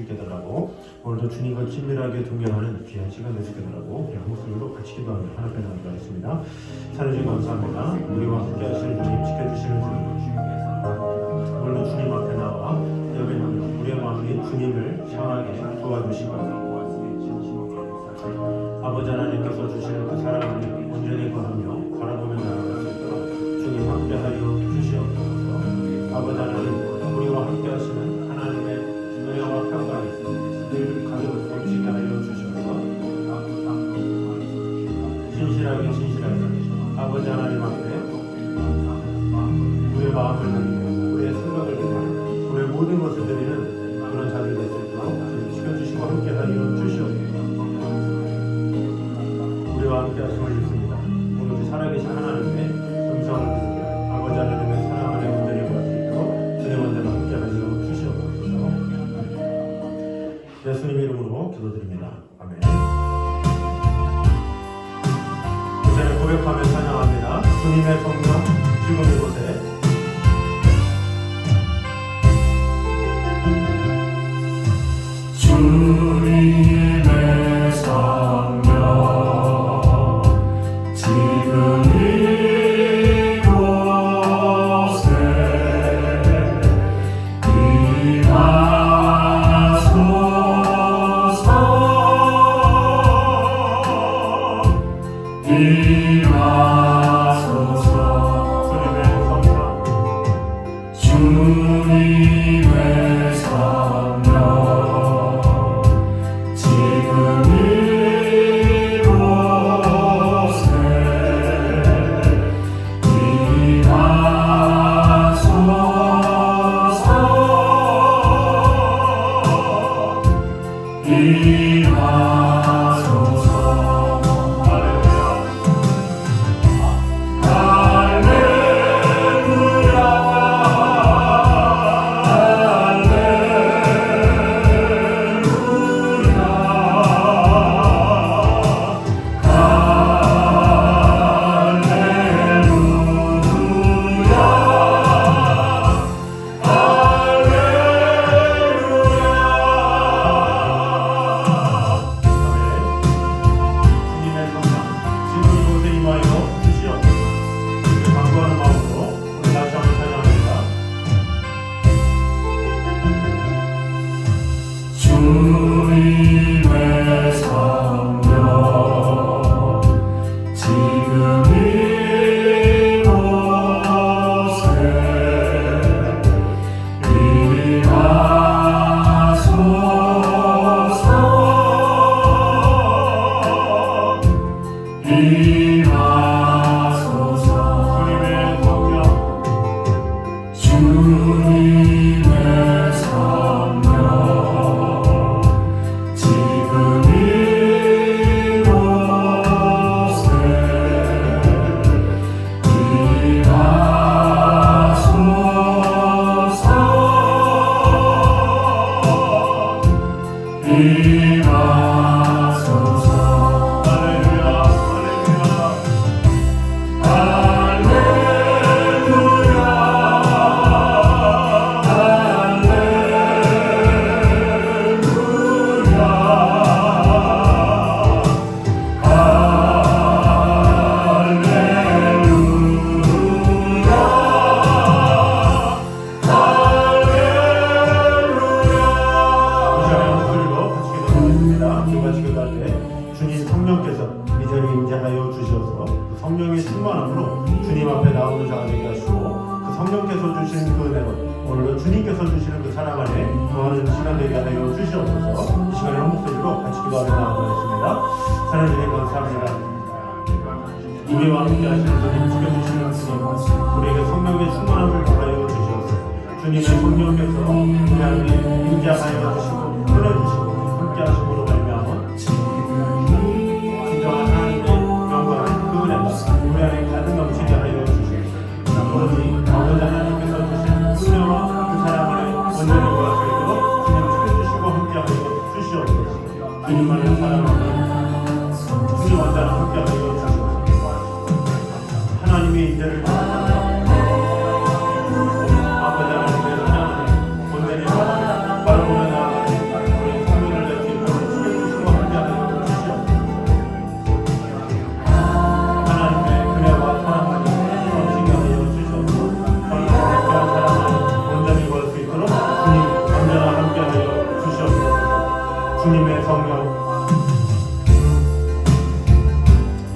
있게 달라고, 오늘도 주님과 친밀하게 동행하는 귀한 시간 될 수 있게 달라고 한 목소리로 같이 기도하며 하나님께 나아가겠습니다. 하나님 감사합니다. 우리와 함께 하시는 주님, 지켜주시는 주님, 오늘도 주님 앞에 나와 예배하며 우리의 마음이 주님을 향하게 도와주시고, 아버지 하나님께서 주시는 그 사랑을 온전히 걸으며 바라보며 나아갈 수 있도록 주님 함께하여 주시옵소서. 아버지 하나님, 우리와 함께 하시는 하나님의 은혜와 평강이 늘 가득 넘치게 하여 주셔서 진실하게 아버지 하나님 앞에 우리의 마음을 드리며 우리의 생각을 드리며 우리의 모든 것을 드리는 그런 자들이 될 수 있도록 주님 지켜주시고 함께하여 주시옵소서. 우리와 함께 하심을 믿습니다. 오늘 살아계신 하나님의 음성을 들으며 아버지 하나님의 사랑 안에 온전히 갈 수 있도록 주님 언제나 함께 하시어 주시옵소서. 예수님 이름으로 기도드립니다. 아멘. 이제는 고백하며 찬양합니다. 주님의 성령 지금 이곳에 주님의 성령 지금 이곳에 임하소서. 주님의 성령 지금 주님의 성령 지금 이곳에 임하소서. 주님의 성령 주님 성령께서 이제는 임재하여 주셔서 그 성령의 충만함으로 주님 앞에 나오는 자가 되게 하시고, 그 성령께서 주시는 그 은혜는 오늘은 주님께서 주시는 그 사랑 안에 거하는 시간 되게 하여 주시옵소서. 이 시간에 한 목소리로 같이 기도하며 나아가겠습니다. 하나님 주님 감사합니다. 우리와 함께 하시는 주님, 지켜주시는 주님, 우리에게 성령의 충만함을 더하여 주시옵소서. 주님의 성령께서 우리 안에 임재하여 주시고 끊어주시고 함께 하심으로 말미암아 진정한 하나님의 영광을 그 은혜가 우리 안에 가득 넘치게 하여 주시옵소서. 오로지 아버지 하나님께서 주신 은혜와 그 사랑 안에 온전히 거할 수 있도록 주님 지켜주시고 함께 하여 주시옵소서. 주님만의 사랑하는 주님 언제나 함께 하여 주시옵소서. 하나님의 인재를 바라보며 아버지 하나님의 사랑을 온전히 바라보며 나아가는 주님의 성령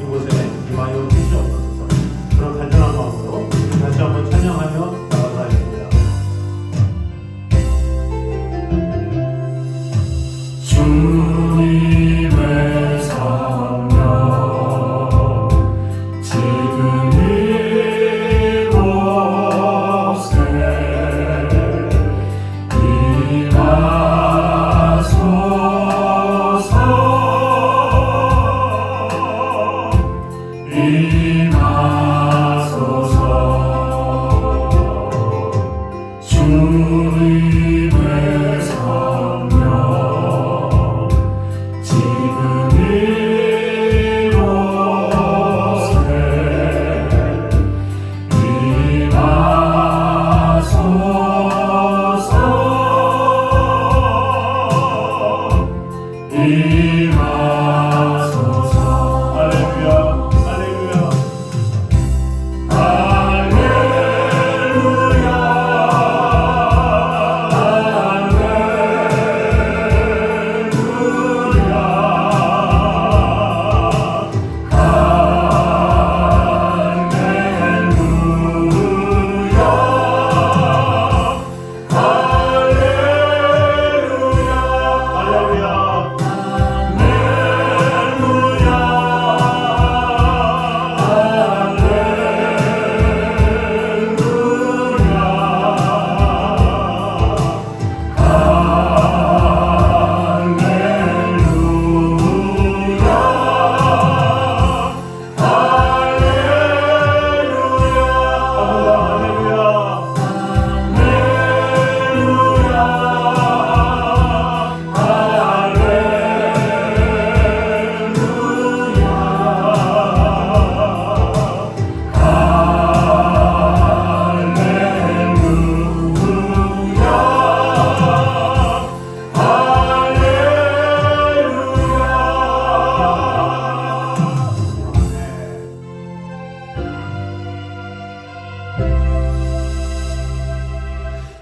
이곳에 임하여 주시옵소서. 그런 간절한 마음으로 다시 한번 찬양하며 나가서 하겠습니다. 주님의 성령 지금 이곳에 임하소서. 주님의 성령 지금 이곳에 임하소서. 할렐루야, 할렐루야,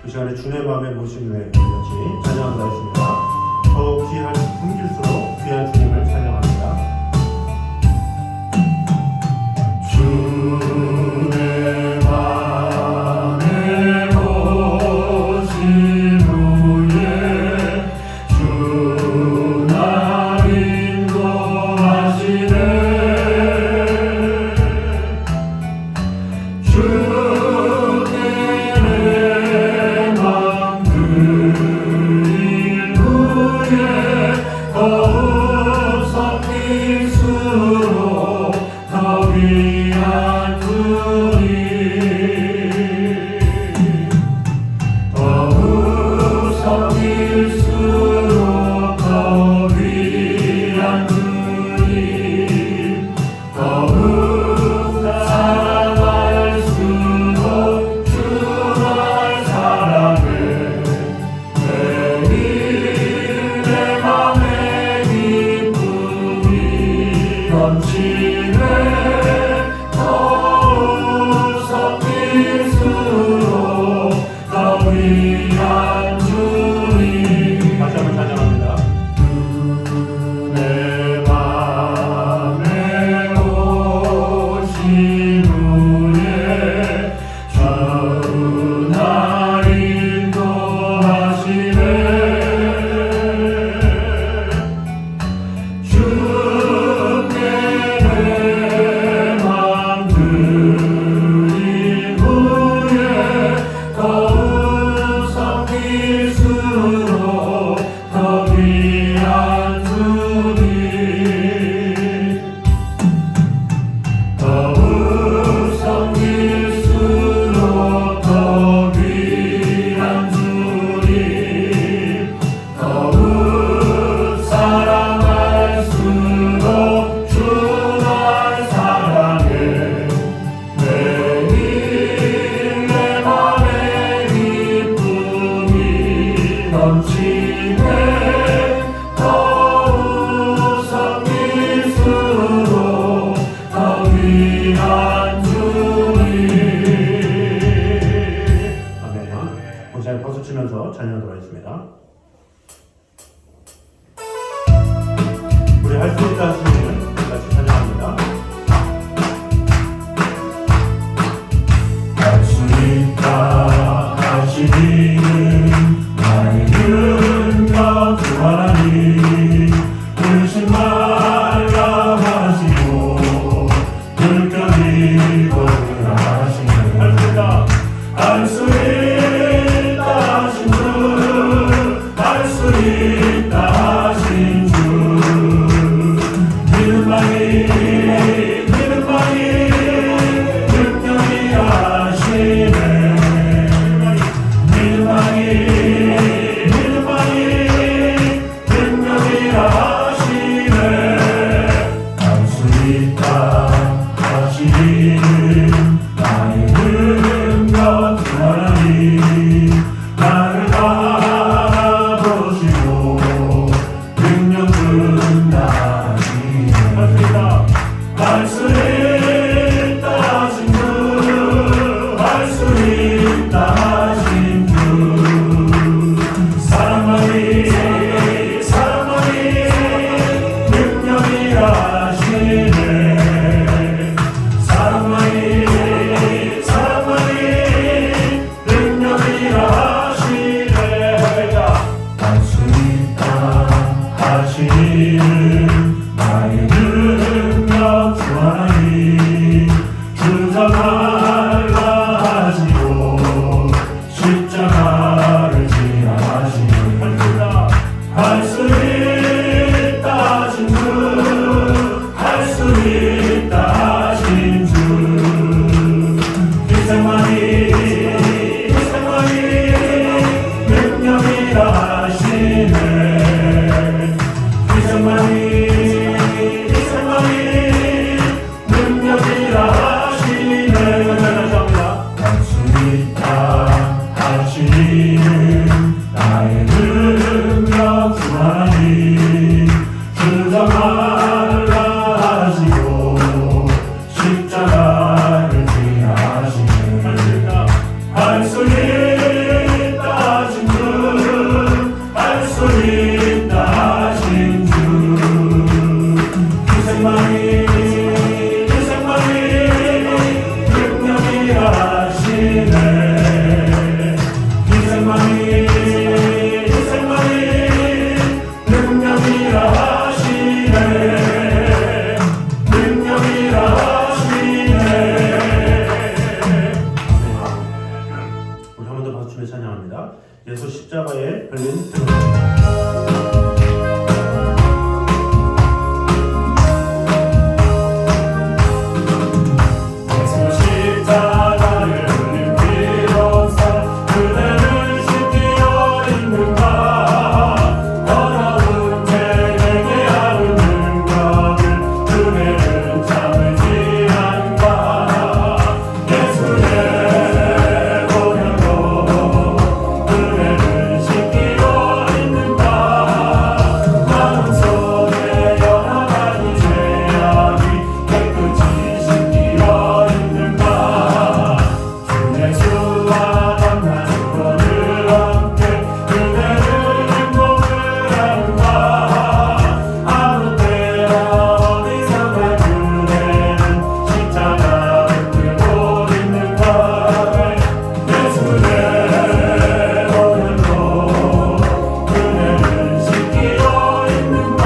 이 시간에 주님의 마음에 모신 후에 같이 찬양하도록 하겠습니다. 더 귀한 숨길수록 귀한 주님을 찬양합니다. 주의 맘에 오신 후에 주 날 인도하시네. 주께 내 맘 드린 후에 더욱 섞일수록 더 귀한 주님, 더욱 섞일수록 더 귀한 주님, 더욱 사랑할수록 주를 사랑해. 매일 내 맘에 기쁨이 넘치네. 더욱 섞일수록 더 귀한 주님. 다시 한번 찬양합니다. 내 맘에 오신 후에 주 날 인도하시네. 주께 내 있다 하신 주 믿음만이 능력이 하시네 믿음만이 능력이 하시네 할 수 있다 하시는 나의 능력 주 하나님 나를 바라보시고 능력 준다 하시네 할 수 있다 하신 주 할 수 있다 하신 주 사랑만이 능력이 하시네 사랑만이 능력이 하시네 할 수 있다 하시는 나의 능력 주 하나님 주저 말라 하시고 십자가를 지라 하시네 할 수 있다 하신 주 할 수 있다 하신 주 희생만이 능력이 하시네 희생만이 능력이 하시네 할 수 있다 하시는 나의 능력 주 하나님 주저 말라 하시고 십자가를 지라 하시네 할 수 있다 하신 주 할 수 있다 하신 주 희생만이 능력이 하시네 희생만이 능력이 하시네 능력이 하시네 우리 한 번 더 박수 주며 찬양합니다. 예수 십자가에 걸린 예수 십자가를 흘린 피로써 그대를 씻기어 있는가 더러운 죄에게 하는 능력을 그대는 참을지 않가 예수의 보혈로 그대를 씻기어 있는가 마음속에 여러 가지 죄악이 깨끗이 씻기어 있는가 주 예수와 만난 수고를 함께 그대를 행복을 하는가 아무 때나 어디서나 그대는 십자가를 들고 있는가 예수의 보혈로 그대를 씻기어 있는가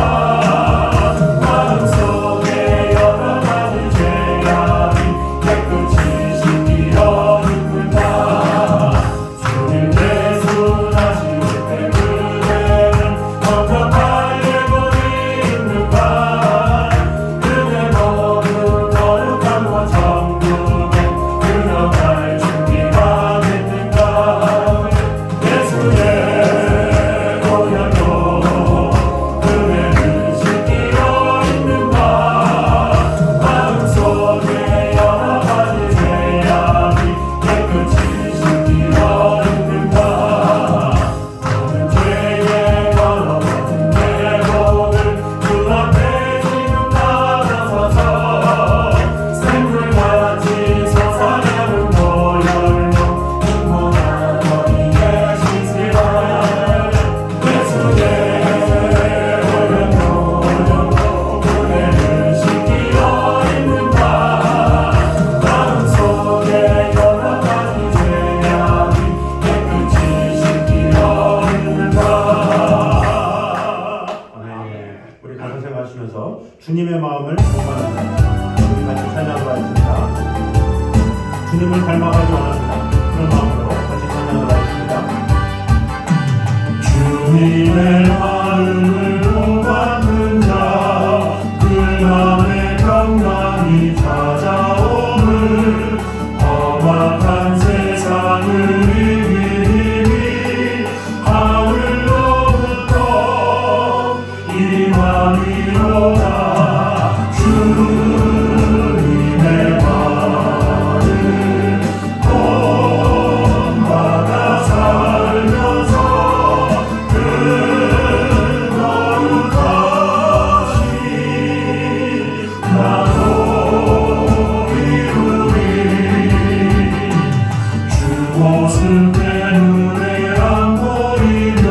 마음속에 여러 가지 죄악이 깨끗이 씻기어 있는가 주님께 순하실 때 그대는 완벽하게 거리 있는가 그대 모든 거룩함과 천국에 들어갈 준비가 됐는가 예수의 보혈로 그대를 씻기어 있는가 마음속에 여러 가지 죄악이 깨끗이 씻기어 있는가 모든 죄에 걸어버린 대목을 그 앞에 지금 나가서서 생물같이 솟아나는 보혈로 충분한 너희의 씻으라 예수의 보혈로 그대를 씻기어 있는가 마음속에 여러 가지 죄악이 깨끗이 씻기어 있는가 우리 가사 생각하시면서 주님의 마음을 공부하는 우리 같이 찬양을 하겠습니다. 주님을 닮아가기 원합니다. 그런 마음으로 같이 찬양을 하겠습니다. 주님 주님의 마음을 본받는 자, 그 맘에 평강이 찾아오는 험악한 세상을 이길 힘이 하늘로부터 임하리로다. 주님의 말을 본받아 살면서 그 거룩하신 나도 이루리. 주 모습 내 눈에 안 보이며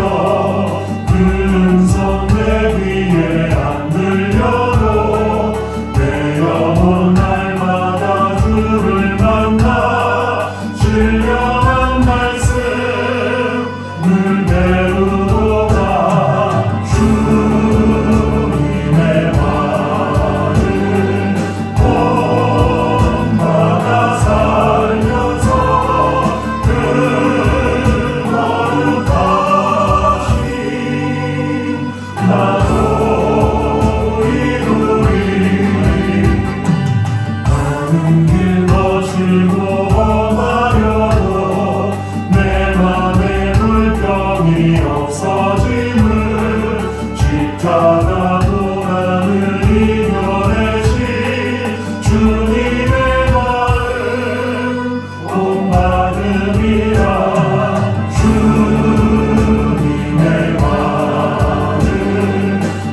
그 음성 내 귀에 안 들려도 내 영혼 날마다 주를 만나 신령한 말씀 늘 배우도다. 주님의 말을 본받아 살면서 그 거룩하신 나도 이루리. 가는 길 거칠고 험하려도 내 맘에 불평이 없어짐을 십자가 도란을 이겨내신 주님의 마음 본받음이라. 주님의 말을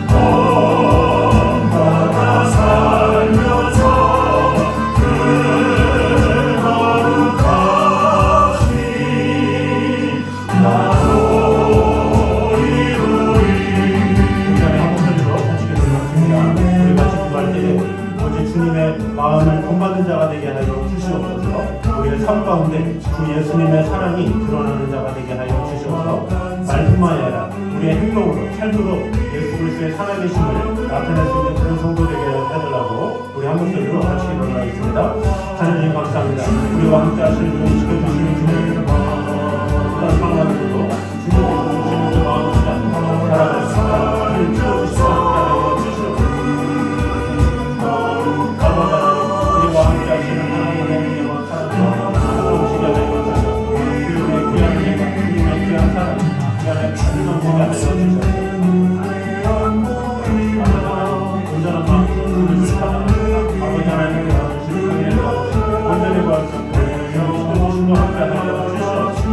본받아 살면서 그 거룩하신 나도 이루리. 시간에 한 목소리로 같이 기도드리겠습니다. 우리 같이 기도할 때 오직 주님의 마음을 본받는 자가 되게 하여 주시옵소서. 우리의 삶 가운데 주 예수님의 사랑이 드러나는 자가 되게 하여 주시옵소서. 말뿐만 아니라 우리의 행동으로 삶으로 예수 그리스도의 살아계심을 나타낼 수 있는 그런 성도 되게 해달라고 우리 한 목소리로 같이 기도하겠습니다. 하나님 감사합니다. 우리와 함께 하시는 분을 지켜주시는 주님의 어떤 상황에서도 주님께서 주시는 그 마음을 살아갈 수 있다. 주님 지켜주시고 함께 하여 주시옵소서. 아버지 하나님, 우리와 함께 하시는 하나님의 은혜와 사랑과 뜨거우시게 하여 주시옵소서. 주님의 귀한 은혜가 주님의 귀한 사랑 귀한 감동되게 하여 주시옵소서. 온전한 마음 주님을 사랑하는 아버지 하나님께 주시는 은혜로 온전히 구할 수 있도록 주님과 함께 하여 주시옵소서.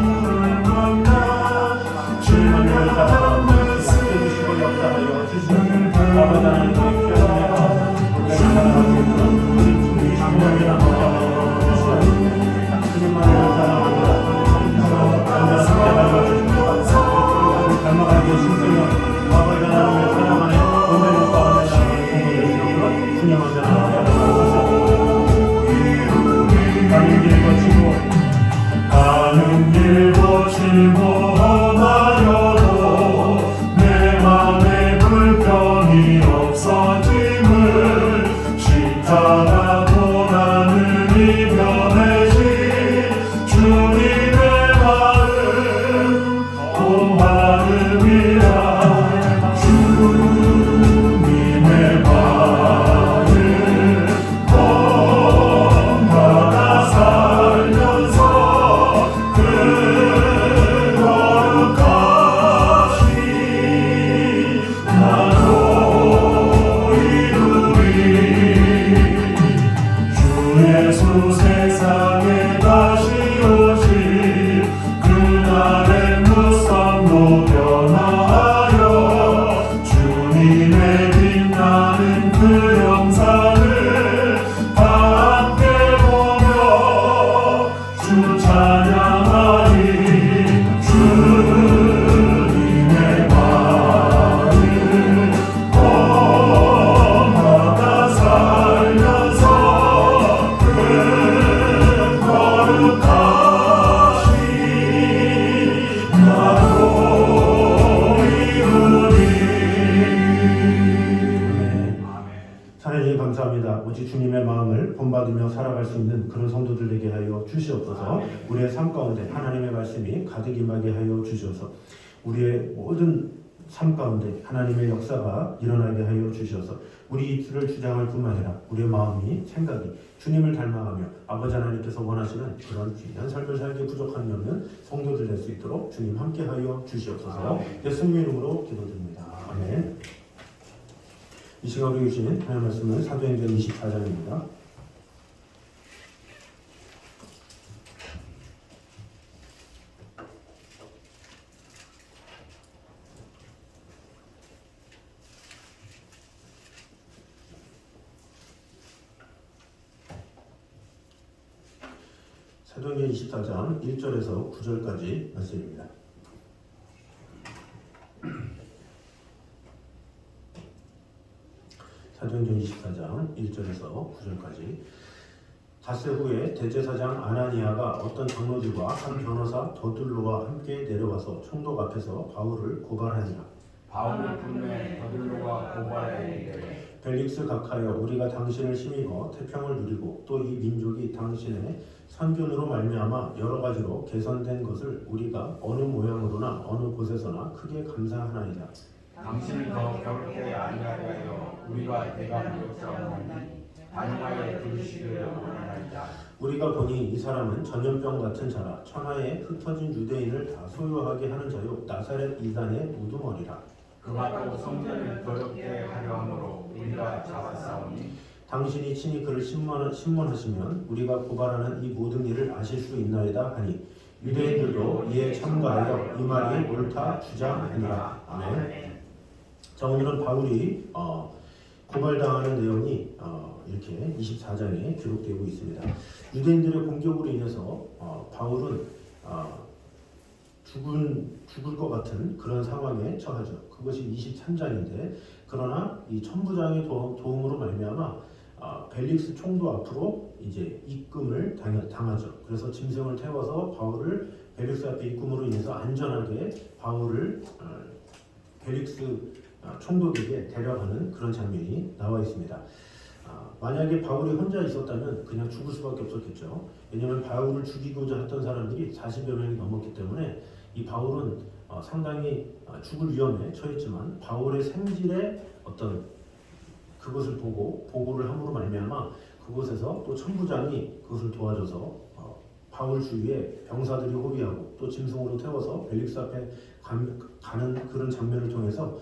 주님만을 사랑하는 지켜주시고 역사하여 주시옵소서. 아버지 하나님의 귀한 은혜가 우리를 사랑하고 있도록 우리 주님이 주님을 함께 하여 주시옵소서. 주님만을 사랑하는 온전하게 하여 주시옵소서. 닮아가게 신성형 아버지 하나님의 사랑 안에 온전히 가운데 나아가는 공부를 주시옵소서. 주님 언제나 함께 하여 주시옵소서. 가는 길 거치고 가는 길 거칠고 험하여도 내 맘에 불평이 없어짐을 십자가 도란을 이겨내신 주님의 마음 본받음이라. 주님의 말을 본받아 살면서 그 거룩하신 나도 이루리. 주 예수 세상에 다시 오실 그날의 무성도 변화하여 주님의 빛나는 그 영상을 다 함께 보며 주 찬양하리. 주님의 말을 본받아 살면서 그 거룩하신 나도 이루리. 하나님 감사합니다. 오직 주님의 마음을 본받으며 살아갈 수 있는 그런 성도들 되게 하여 주시옵소서. 우리의 삶 가운데 하나님의 말씀이 가득 임하게 하여 주시옵소서. 우리의 모든 삶 가운데 하나님의 역사가 일어나게 하여 주셔서 우리 입술을 주장할 뿐만 아니라 우리의 마음이 생각이 주님을 닮아가며 아버지 하나님께서 원하시는 그런 귀한 삶을 살기 부족함이 없는 성도들 될 수 있도록 주님 함께하여 주시옵소서. 예수님 이름으로 기도드립니다. 아멘. 이 시간 우리 주신 하나님 말씀은 사도행전 24장입니다. 사도행전 24장 1절에서 9절까지 말씀입니다. 사도행전 24장 1절에서 9절까지. 닷새 후에 대제사장 아나니아가 어떤 장로들과 한 변호사 더둘로와 함께 내려와서 총독 앞에서 바울을 고발하니라. 바울을 불매 더둘로가 고발하여 이르되 벨릭스 각하여 우리가 당신을 힘입어 태평을 누리고 또 이 민족이 당신의 선균으로 말미암아 여러 가지로 개선된 것을 우리가 어느 모양으로나 어느 곳에서나 크게 감사하나이다. 당신을 더 겨울게 아니하게 하여 우리가 대가 무력사하니 반응하여 들으시기를 원하나이다. 우리가 보니 이 사람은 전염병 같은 자라 천하에 흩어진 유대인을 다 소유하게 하는 자요 나사렛 이단의 우두머리라. 그가 또 성전을 더럽게 하려 함으로 우리가 잡아싸우니 당신이 친히 그를 신문하시면 우리가 고발하는 이 모든 일을 아실 수 있나이다 하니 유대인들도 이에 참가하여 이 말이 옳다 주장하니라. 아멘. 자, 오늘은 바울이 고발당하는 내용이 이렇게 24장에 기록되고 있습니다. 유대인들의 공격으로 인해서 바울은 죽을 것 같은 그런 상황에 처하죠. 그것이 23장인데 그러나 이 천부장의 도움으로 말미암아 벨릭스 총독 앞으로 이제 입금을 당하죠. 그래서 짐승을 태워서 바울을 벨릭스 앞에 입금으로 인해서 안전하게 바울을 벨릭스 총독에게 데려가는 그런 장면이 나와 있습니다. 만약에 바울이 혼자 있었다면 그냥 죽을 수밖에 없었겠죠. 왜냐하면 바울을 죽이고자 했던 사람들이 40여 명이 넘었기 때문에 이 바울은 상당히 죽을 위험에 처했지만 바울의 생질의 어떤 그것을 보고 보고를 함으로 말미암아 그곳에서 또 천부장이 그것을 도와줘서 바울 주위에 병사들이 호위하고 또 짐승으로 태워서 벨릭스 앞에 가는 그런 장면을 통해서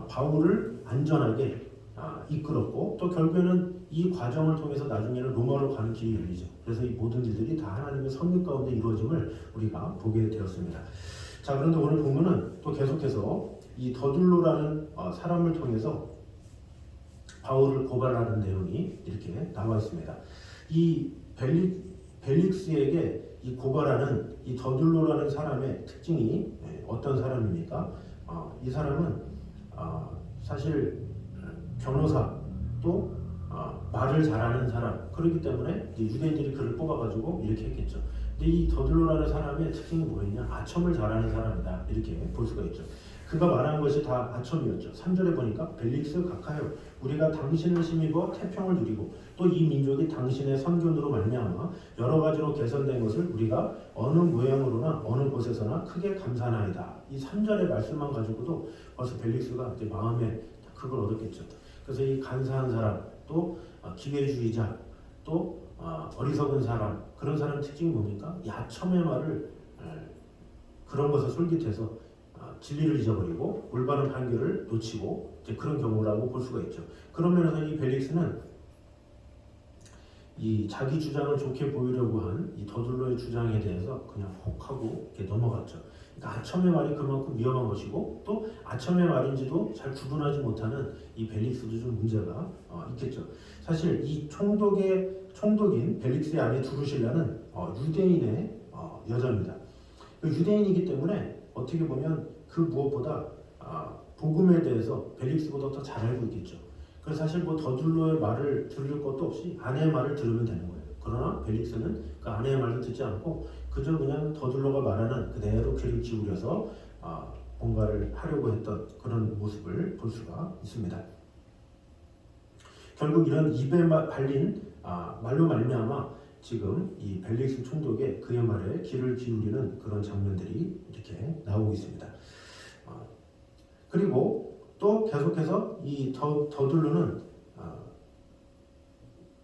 바울을 안전하게 이끌었고 또 결국에는 이 과정을 통해서 나중에는 로마로 가는 길이 열리죠. 그래서 이 모든 일들이 다 하나님의 섭리 가운데 이루어짐을 우리가 보게 되었습니다. 자, 그런데 오늘 보면은 또 계속해서 이 더둘로라는 사람을 통해서 바울을 고발하는 내용이 이렇게 나와 있습니다. 이 벨릭스에게 이 고발하는 이 더둘로라는 사람의 특징이 어떤 사람입니까? 이 사람은 사실 변호사 또 말을 잘하는 사람 그렇기 때문에 유대인들이 그를 뽑아가지고 이렇게 했겠죠. 근데 이 더둘로라는 사람의 특징이 뭐였냐? 아첨을 잘하는 사람이다 이렇게 볼 수가 있죠. 그가 말한 것이 다 아첨이었죠. 3절에 보니까 벨릭스 각하여 우리가 당신을 힘입어 태평을 누리고 또 이 민족이 당신의 선균으로 말미암아 여러 가지로 개선된 것을 우리가 어느 모양으로나 어느 곳에서나 크게 감사하나이다. 이 3절의 말씀만 가지고도 벌써 벨릭스가 이제 마음에 그걸 얻었겠죠. 그래서 이 간사한 사람 또 기회주의자 또 어리석은 사람 그런 사람 특징이 뭡니까? 이 아첨의 말을 그런 것을 솔깃해서 진리를 잊어버리고 올바른 판결을 놓치고 이제 그런 경우라고 볼 수가 있죠. 그런 면에서 이 벨릭스는 이 자기 주장을 좋게 보이려고 한 이 더둘로의 주장에 대해서 그냥 혹하고 이렇게 넘어갔죠. 그러니까 아첨의 말이 그만큼 위험한 것이고 또 아첨의 말인지도 잘 구분하지 못하는 이 벨릭스도 좀 문제가 있겠죠. 사실 이 총독인 벨릭스의 아내 두루실라는 유대인의 여자입니다. 유대인이기 때문에 어떻게 보면 그 무엇보다 복음에 대해서 벨릭스보다 더 잘 알고 있겠죠. 그래서 사실 뭐 더둘로의 말을 들을 것도 없이 아내의 말을 들으면 되는 거예요. 그러나 벨릭스는 그 아내의 말도 듣지 않고 그저 그냥 더둘로가 말하는 그대로 귀를 기울여서 뭔가를 하려고 했던 그런 모습을 볼 수가 있습니다. 결국 이런 입에 발린 말로 말미암아 지금 이 벨릭스 총독의 그의 말에 귀를 기울이는 그런 장면들이 이렇게 나오고 있습니다. 그리고 또 계속해서 이 더둘로는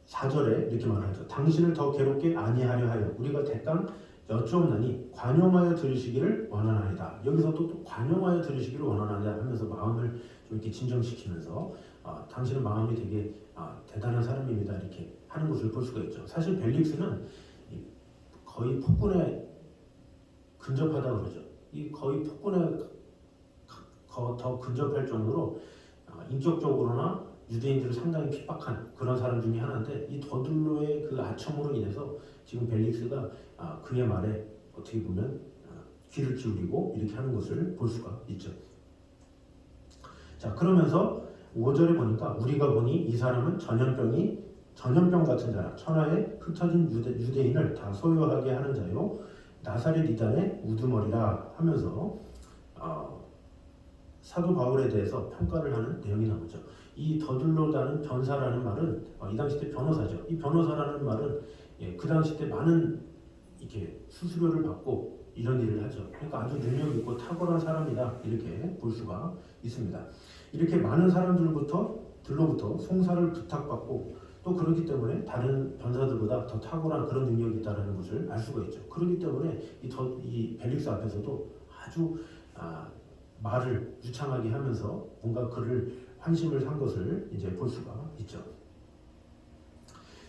4절에 이렇게 말하죠. 당신을 더 괴롭게 아니하려 하여 우리가 대강 여쭈옵나니 관용하여 들으시기를 원하나이다. 여기서도 또 관용하여 들으시기를 원하나이다 하면서 마음을 좀 이렇게 진정시키면서 당신은 마음이 되게 대단한 사람입니다. 이렇게 하는 것을 볼 수가 있죠. 사실 벨릭스는 거의 폭군에 근접하다 그러죠. 이 거의 폭군에 더 근접할 정도로 인격적으로나 유대인들을 상당히 핍박한 그런 사람 중에 하나인데 이 더둘로의 그 아첨으로 인해서 지금 벨릭스가 그의 말에 어떻게 보면 귀를 기울이고 이렇게 하는 것을 볼 수가 있죠. 자, 그러면서 5절에 보니까 우리가 보니 이 사람은 전염병 같은 자라 천하에 흩어진 유대인을 다 소유하게 하는 자요 나사렛 이단의 우두머리라 하면서 사도 바울에 대해서 평가를 하는 내용이 나오죠. 이 더둘로라는 변사라는 말은 이 당시 때 변호사죠. 이 변호사라는 말은 그 당시 때 많은 이렇게 수수료를 받고 이런 일을 하죠. 그러니까 아주 능력 있고 탁월한 사람이다 이렇게 볼 수가 있습니다. 이렇게 많은 사람들로부터 송사를 부탁받고 또 그렇기 때문에 다른 변사들보다 더 탁월한 그런 능력이 있다는 것을 알 수가 있죠. 그렇기 때문에 이 벨릭스 앞에서도 아주 말을 유창하게 하면서 뭔가 그를 환심을 산 것을 이제 볼 수가 있죠.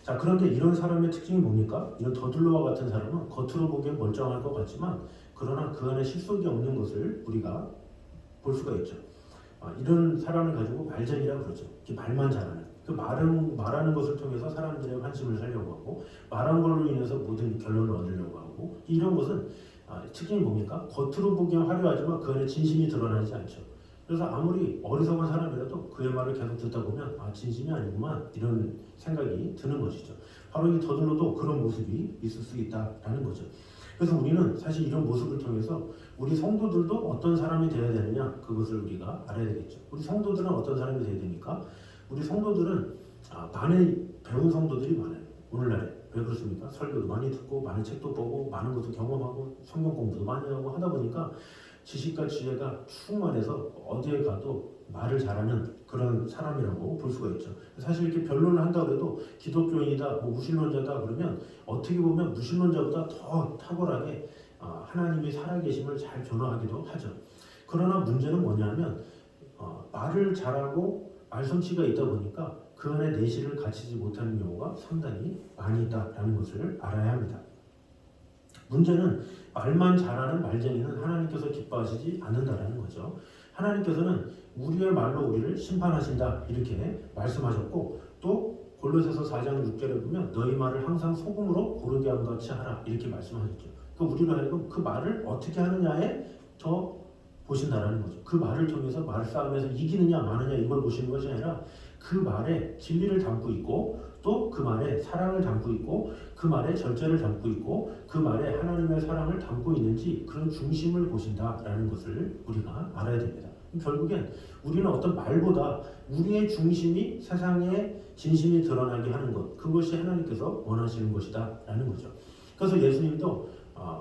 자, 그런데 이런 사람의 특징이 뭡니까? 이런 더둘로와 같은 사람은 겉으로 보기엔 멀쩡할 것 같지만 그러나 그 안에 실속이 없는 것을 우리가 볼 수가 있죠. 이런 사람을 가지고 말쟁이라고 그러죠. 이렇게 말만 잘하는. 그 말하는 것을 통해서 사람들의 환심을 사려고 하고 말한 걸로 인해서 모든 결론을 얻으려고 하고 이런 것은 특징이 뭡니까? 겉으로 보기엔 화려하지만 그 안에 진심이 드러나지 않죠. 그래서 아무리 어리석은 사람이라도 그의 말을 계속 듣다 보면 진심이 아니구만 이런 생각이 드는 것이죠. 바로 이 더둘로도 그런 모습이 있을 수 있다라는 거죠. 그래서 우리는 사실 이런 모습을 통해서 우리 성도들도 어떤 사람이 되어야 되느냐 그것을 우리가 알아야 되겠죠. 우리 성도들은 어떤 사람이 되어야 됩니까? 우리 성도들은 많은 배운 성도들이 많아요. 오늘날에 왜 그렇습니까? 설교도 많이 듣고 많은 책도 보고 많은 것도 경험하고 성경 공부도 많이 하고 하다 보니까 지식과 지혜가 충만해서 어디에 가도 말을 잘하는 그런 사람이라고 볼 수가 있죠. 사실 이렇게 변론을 한다 그래도 기독교인이다, 무신론자다 그러면 어떻게 보면 무신론자보다 더 탁월하게 하나님이 살아계심을 잘 변호하기도 하죠. 그러나 문제는 뭐냐면 말을 잘하고 말솜씨가 있다 보니까 그 안에 내실을 갖추지 못하는 경우가 상당히 많이 있다라는 것을 알아야 합니다. 문제는 말만 잘하는 말쟁이는 하나님께서 기뻐하시지 않는다라는 거죠. 하나님께서는 우리의 말로 우리를 심판하신다 이렇게 말씀하셨고 또 골로새서 4장 6절에 보면 너희 말을 항상 소금으로 고르게 한 같이 하라 이렇게 말씀하셨죠. 그 우리로 하여금 그 말을 어떻게 하느냐에 더 보신다라는 거죠. 그 말을 통해서 말 싸움에서 이기느냐 마느냐 이걸 보시는 것이 아니라 그 말에 진리를 담고 있고 또 그 말에 사랑을 담고 있고 그 말에 절제를 담고 있고 그 말에 하나님의 사랑을 담고 있는지 그런 중심을 보신다라는 것을 우리가 알아야 됩니다. 결국엔 우리는 어떤 말보다 우리의 중심이 세상에 진심이 드러나게 하는 것 그것이 하나님께서 원하시는 것이다 라는 거죠. 그래서 예수님도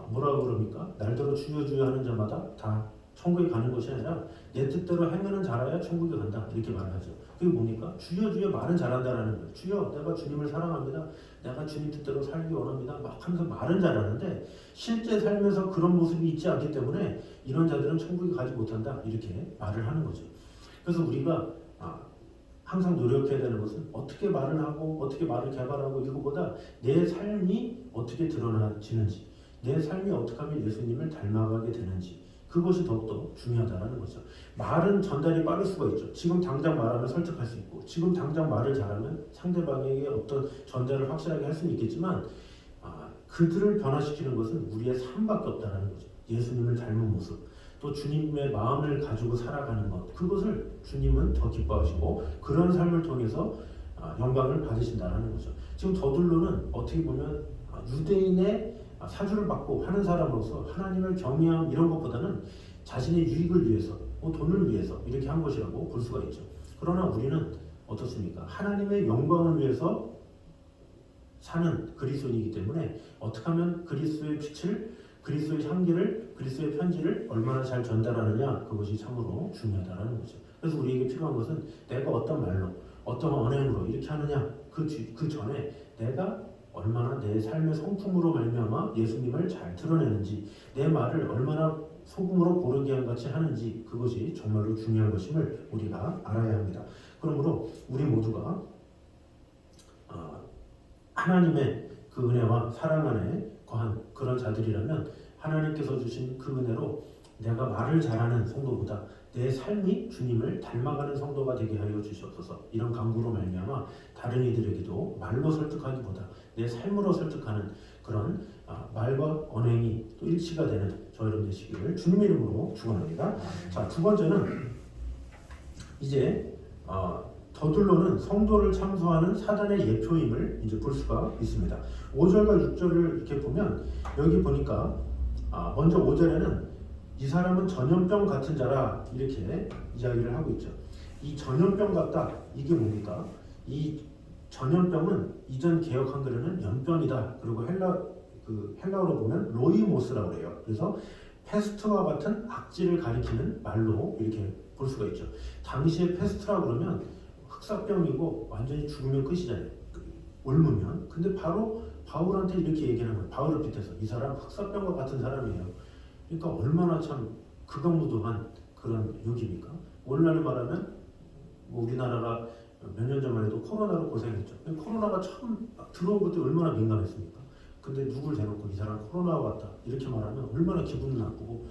뭐라고 그럽니까? 날더러 주여 주여 하는 자마다 다 천국에 가는 것이 아니라 내 뜻대로 행하는 자라야 천국에 간다 이렇게 말을 하죠. 그게 뭡니까? 주여 주여 말은 잘한다라는 거예요. 주여 내가 주님을 사랑합니다. 내가 주님 뜻대로 살기 원합니다. 막 하면서 말은 잘하는데 실제 삶에서 그런 모습이 있지 않기 때문에 이런 자들은 천국에 가지 못한다 이렇게 말을 하는 거죠. 그래서 우리가 항상 노력해야 되는 것은 어떻게 말을 하고 어떻게 말을 개발하고 이거보다 내 삶이 어떻게 드러나지는지 내 삶이 어떻게 하면 예수님을 닮아가게 되는지 그것이 더욱더 중요하다는 거죠. 말은 전달이 빠를 수가 있죠. 지금 당장 말하면 설득할 수 있고 지금 당장 말을 잘하면 상대방에게 어떤 전달을 확실하게 할 수는 있겠지만 그들을 변화시키는 것은 우리의 삶밖에 없다는 거죠. 예수님을 닮은 모습 또 주님의 마음을 가지고 살아가는 것 그것을 주님은 더 기뻐하시고 그런 삶을 통해서 영광을 받으신다는 거죠. 지금 더둘로는 어떻게 보면 유대인의 사주를 받고 하는 사람으로서 하나님을 경외함 이런 것보다는 자신의 유익을 위해서 돈을 위해서 이렇게 한 것이라고 볼 수가 있죠. 그러나 우리는 어떻습니까? 하나님의 영광을 위해서 사는 그리스도인이기 때문에 어떻게 하면 그리스도의 빛을 그리스도의 향기를, 그리스도의 편지를 얼마나 잘 전달하느냐, 그것이 참으로 중요하다는 거죠. 그래서 우리에게 필요한 것은 내가 어떤 말로, 어떤 언행으로 이렇게 하느냐, 그 전에 내가 얼마나 내 삶의 성품으로 말미암아 예수님을 잘 드러내는지, 내 말을 얼마나 소금으로 고르기와 같이 하는지, 그것이 정말로 중요한 것임을 우리가 알아야 합니다. 그러므로 우리 모두가 하나님의 그 은혜와 사랑 안에 거한 그런 자들이라면 하나님께서 주신 그 은혜로 내가 말을 잘하는 성도보다 내 삶이 주님을 닮아가는 성도가 되게 하여 주시옵소서. 이런 간구로 말미암아 다른 이들에게도 말로 설득하기보다 내 삶으로 설득하는 그런 말과 언행이 또 일치가 되는 저 여러분 되시기를 주님의 이름으로 축원합니다. 자, 두 번째는 이제 더둘러는 성도를 참소하는 사단의 예표임을 이제 볼 수가 있습니다. 5절과 6절을 이렇게 보면 여기 보니까 먼저 5절에는 이 사람은 전염병 같은 자라 이렇게 이야기를 하고 있죠. 이 전염병 같다, 이게 뭡니까? 이 전염병은 이전 개역 한글에는 연병이다. 그리고 헬라어로 보면 로이모스라고 해요. 그래서 페스트와 같은 악질을 가리키는 말로 이렇게 볼 수가 있죠. 당시에 페스트라고 그러면 흑사병이고 완전히 죽으면 끝이잖아요. 옮으면. 근데 바로 바울한테 이렇게 얘기하는 거예요. 바울을 빗대서 이 사람 흑사병과 같은 사람이에요. 그러니까 얼마나 참 극악무도한 그런 욕입니까? 오늘날로 말하면 뭐 우리나라가 몇 년 전만 해도 코로나로 고생했죠. 코로나가 처음 들어올 때 얼마나 민감했습니까? 근데 누굴 대놓고 이 사람 코로나가 왔다 이렇게 말하면 얼마나 기분 나쁘고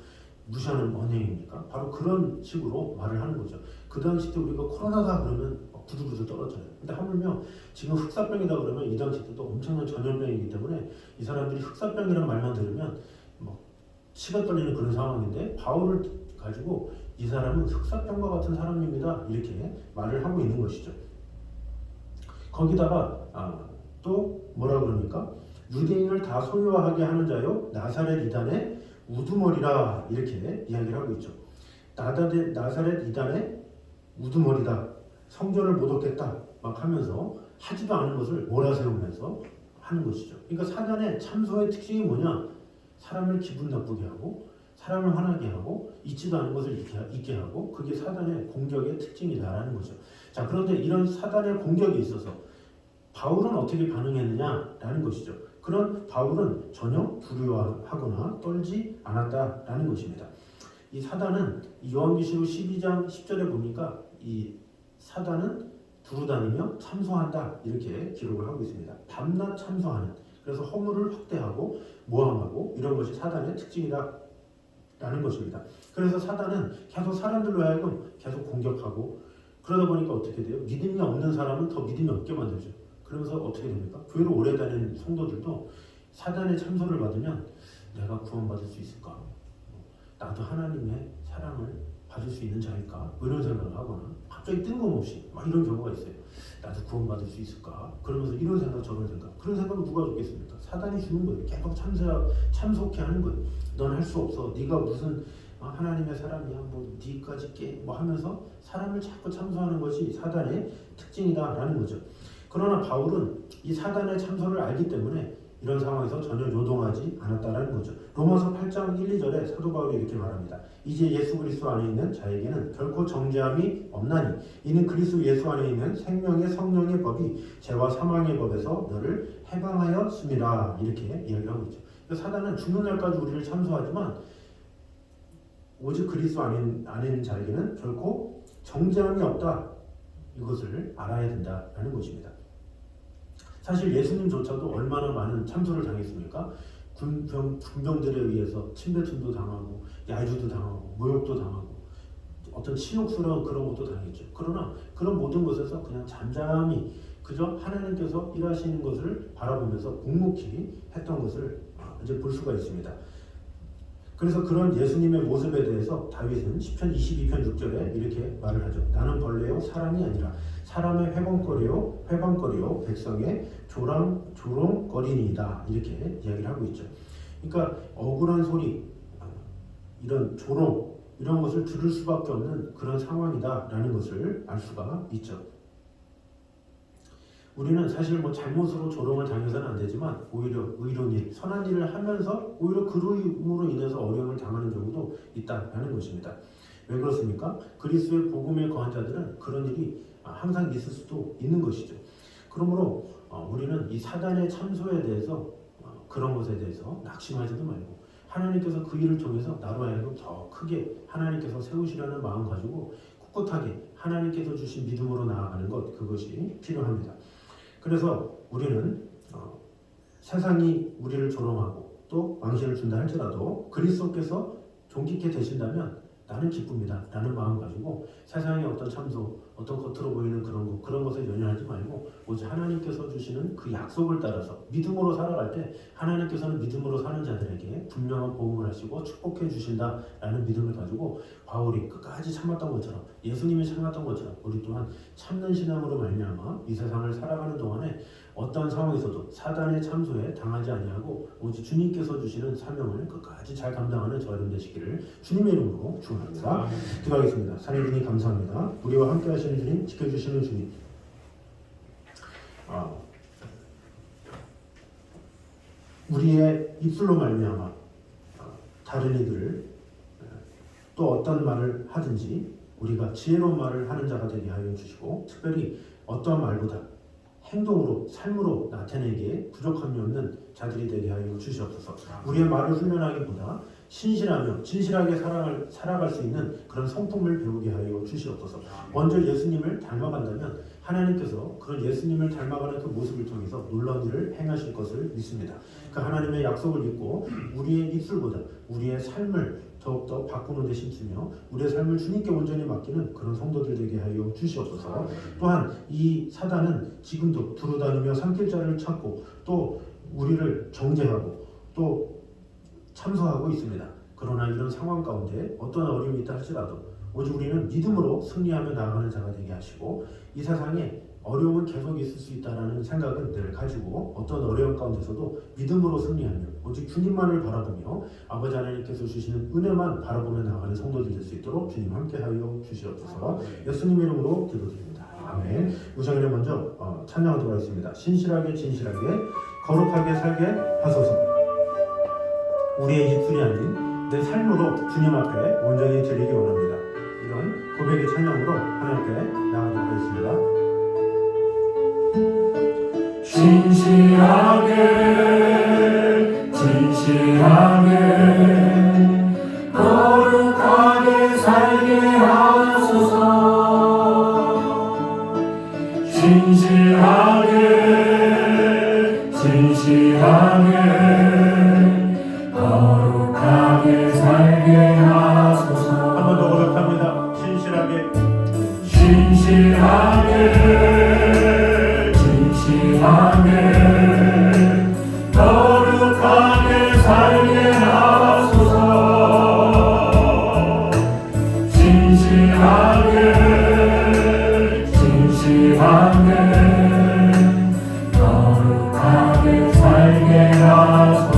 무시하는 언행입니까? 바로 그런 식으로 말을 하는 거죠. 그 당시 때 우리가 코로나다 그러면 부들부들 떨어져요. 근데 하물며 지금 흑사병이다 그러면 이 당시 때도 엄청난 전염병이기 때문에 이 사람들이 흑사병이라는 말만 들으면 뭐 치가 떨리는 그런 상황인데 바울을 가지고 이 사람은 흑사병과 같은 사람입니다. 이렇게 말을 하고 있는 것이죠. 거기다가 또 뭐라 그럽니까? 유대인을 다 소유하게 하는 자요 나사렛 이단의 우두머리라 이렇게 이야기를 하고 있죠. 나사렛 이단의 우두머리다. 성전을 못 얻겠다 막 하면서 하지도 않은 것을 몰아세우면서 하는 것이죠. 그러니까 사단의 참소의 특징이 뭐냐? 사람을 기분 나쁘게 하고 사람을 화나게 하고 잊지도 않은 것을 잊게 하고 그게 사단의 공격의 특징이다라는 거죠. 자, 그런데 이런 사단의 공격에 있어서 바울은 어떻게 반응했느냐라는 것이죠. 그런 바울은 전혀 두려워하거나 떨지 않았다라는 것입니다. 이 사단은 요한계시록 12장 10절에 보니까 이 사단은 두루다니며 참소한다 이렇게 기록을 하고 있습니다. 밤낮 참소하는, 그래서 허물을 확대하고 모함하고 이런 것이 사단의 특징이다라는 것입니다. 그래서 사단은 계속 사람들로 하여금 계속 공격하고 그러다 보니까 어떻게 돼요? 믿음이 없는 사람은 더 믿음이 없게 만들죠. 그러면서 어떻게 됩니까? 교회를 오래 다니는 성도들도 사단의 참소를 받으면 내가 구원받을 수 있을까? 나도 하나님의 사랑을 받을 수 있는 자일까? 이런 생각을 하거나 갑자기 뜬금없이 막 이런 경우가 있어요. 나도 구원받을 수 있을까? 그러면서 이런 생각 저런 생각. 그런 생각은 누가 줬겠습니까? 사단이 주는 거예요. 계속 참속해 하는 거예요. 넌 할 수 없어. 네가 무슨 하나님의 사람이야. 뭐 네까지 깨. 뭐 하면서 사람을 자꾸 참소하는 것이 사단의 특징이다라는 거죠. 그러나 바울은 이 사단의 참소를 알기 때문에 이런 상황에서 전혀 요동하지 않았다라는 거죠. 로마서 8장 1, 2절에 사도 바울이 이렇게 말합니다. 이제 예수 그리스도 안에 있는 자에게는 결코 정죄함이 없나니 이는 그리스도 예수 안에 있는 생명의 성령의 법이 죄와 사망의 법에서 너를 해방하였음이라 이렇게 이야기하고 있죠. 사단은 죽는 날까지 우리를 참소하지만 오직 그리스도 안에 있는 자에게는 결코 정죄함이 없다. 이것을 알아야 된다라는 것입니다. 사실 예수님조차도 얼마나 많은 참소를 당했습니까? 군병들에 의해서 침뱉음도 당하고 야유도 당하고 모욕도 당하고 어떤 치욕스러운 그런 것도 당했죠. 그러나 그런 모든 것에서 그냥 잠잠히 그저 하나님께서 일하시는 것을 바라보면서 묵묵히 했던 것을 이제 볼 수가 있습니다. 그래서 그런 예수님의 모습에 대해서 다윗은 시편 22편 6절에 이렇게 말을 하죠. 나는 벌레요 사람이 아니라 사람의 회방거리요 백성의 조롱거리니이다 이렇게 이야기를 하고 있죠. 그러니까 억울한 소리, 이런 조롱 이런 것을 들을 수밖에 없는 그런 상황이다라는 것을 알 수가 있죠. 우리는 사실 뭐 잘못으로 조롱을 당해서는 안 되지만 오히려 의로운 일, 선한 일을 하면서 오히려 그로 인해서 어려움을 당하는 경우도 있다는 것입니다. 왜 그렇습니까? 그리스도의 복음에 거한 자들은 그런 일이 항상 있을 수도 있는 것이죠. 그러므로 우리는 이 사단의 참소에 대해서 그런 것에 대해서 낙심하지도 말고 하나님께서 그 일을 통해서 나로 하여금 더 크게 하나님께서 세우시려는 마음 가지고 꿋꿋하게 하나님께서 주신 믿음으로 나아가는 것, 그것이 필요합니다. 그래서 우리는 세상이 우리를 조롱하고 또 망신을 준다 할지라도 그리스도께서 존귀케 되신다면 나는 기쁩니다 라는 마음 가지고 세상의 어떤 참소, 어떤 겉으로 보이는 그런 것에 연연하지 말고 오직 하나님께서 주시는 그 약속을 따라서 믿음으로 살아갈 때 하나님께서는 믿음으로 사는 자들에게 분명한 보응을 하시고 축복해 주신다라는 믿음을 가지고 바울이 끝까지 참았던 것처럼, 예수님이 참았던 것처럼 우리 또한 참는 신앙으로 말미암아 이 세상을 살아가는 동안에 어떤 상황에서도 사단의 참소에 당하지 아니하고 오직 주님께서 주시는 사명을 끝까지 잘 감당하는 저와 여러분 되시기를 주님의 이름으로 축원합니다. 기도하겠습니다. 사랑의 주님 감사합니다. 우리와 함께 하시는 주님, 지켜주시는 주님, 우리의 입술로 말미암아 다른 이들을 또 어떤 말을 하든지 우리가 지혜로운 말을 하는 자가 되게 하여 주시고 특별히 어떠한 말보다 행동으로, 삶으로 나타내기에 부족함이 없는 자들이 되게 하여 주시옵소서. 우리의 말을 훈련하기보다 신실하며 진실하게 살아갈 수 있는 그런 성품을 배우게 하여 주시옵소서. 먼저 예수님을 닮아간다면 하나님께서 그런 예수님을 닮아가는 그 모습을 통해서 놀라운 일을 행하실 것을 믿습니다. 그 하나님의 약속을 믿고 우리의 입술보다 우리의 삶을 더욱더 바꾸는 데 힘쓰며 우리의 삶을 주님께 온전히 맡기는 그런 성도들 되게 하여 주시옵소서. 또한 이 사단은 지금도 두루다니며 삼킬자를 찾고 또 우리를 정죄하고 또 참소하고 있습니다. 그러나 이런 상황 가운데 어떤 어려움이 있다 할지라도 오직 우리는 믿음으로 승리하며 나아가는 자가 되게 하시고 이 세상에 어려움은 계속 있을 수 있다는 생각은 늘 가지고 어떤 어려움 가운데서도 믿음으로 승리하며 오직 주님만을 바라보며 아버지 하나님께서 주시는 은혜만 바라보며 나아가는 성도들 될 수 있도록 주님 함께하여 주시옵소서. 예수님 이름으로 기도드립니다. 아멘. 우선에 먼저 찬양하도록 하겠습니다. 신실하게 진실하게 거룩하게 살게 하소서. 우리의 입술이 아닌 내 삶으로 주님 앞에 온전히 드리기 원합니다. 이런 고백의 찬양으로 하나님께 나아가도록 하겠습니다. 신실하게 진실하게 거룩하게 살게 하소서. 신실하게 진실하게 거룩하게 살게 하소서. 한 번 더 고백합니다. 신실하게 거룩하게 살게 하소서. 진실하게 거룩하게 살게 하소서.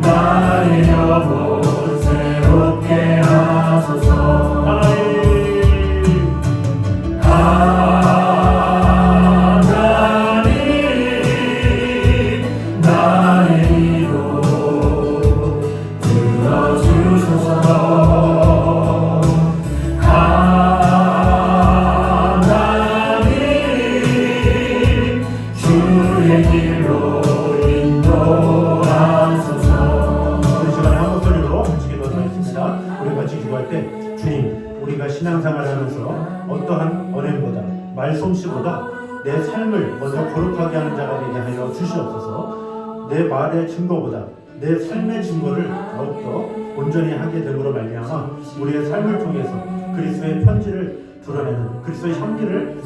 나의 영혼 새롭게 하소서. 더 거룩하게 하는 자가 되게 하여 주시옵소서. 내 말의 증거보다 내 삶의 증거를 더욱더 온전히 하게 됨으로 말미암아 우리의 삶을 통해서 그리스도의 편지를 드러내는 그리스도의 향기를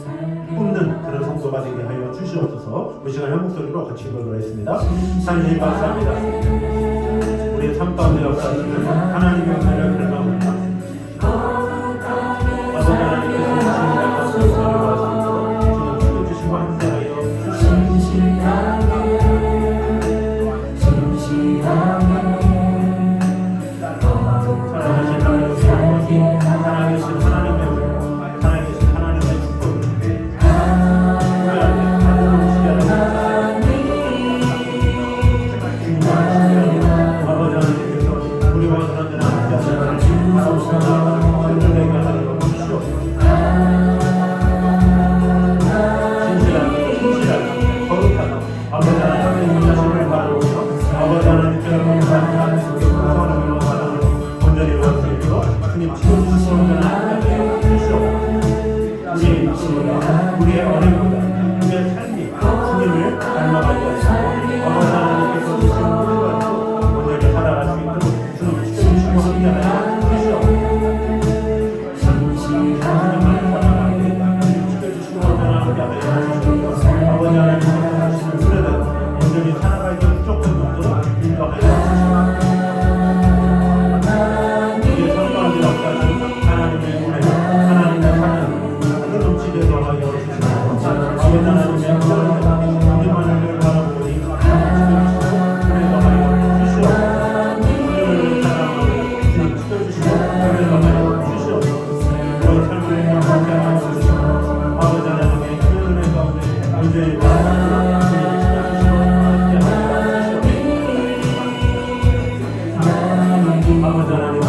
뿜는 그런 성도가 되게 하여 주시옵소서. 이 시간 한 목소리로 같이 기도를 했습니다. 하나님 감사합니다. 우리의 삶 가운데 역사하시는 하나님의 은혜를 갈망합니다. 아버지 하나님께서 주신 날과 성도를 말씀으로 주님 주시고 함께하여 우리의 어려움보다 우리의 삶이 주님을 닮아가게 하시고 아버지 하나님께서 주신 모든 것으로 온전히 살아갈 수 있도록 주님 지켜주시고 함께하여 주시옵소서. 지켜주시고 함께하여 주시옵소서. 아버지 하나님께서 하시는 수레대로 온전히 살아갈 수 있도록 인도하여 주시옵소서. 우리의 삶 가운데 역사하시는 하나님의 은혜 하나님의 사랑 넘치게도 하여 주시옵소서. 아버지 하나님의 우리만을 바라보니 그래도 하여 주시옵소서. 우리를 사랑하고 주님 지켜주시고 그래도 하여 주시옵소서. 우리 삶을 행복하게 하여 주시옵소서. 아버지 하나님의 그 은혜 가운데 온전히 바라보니 주님 지켜주시고 함께 하여 주시옵소서. 아버지 하나님의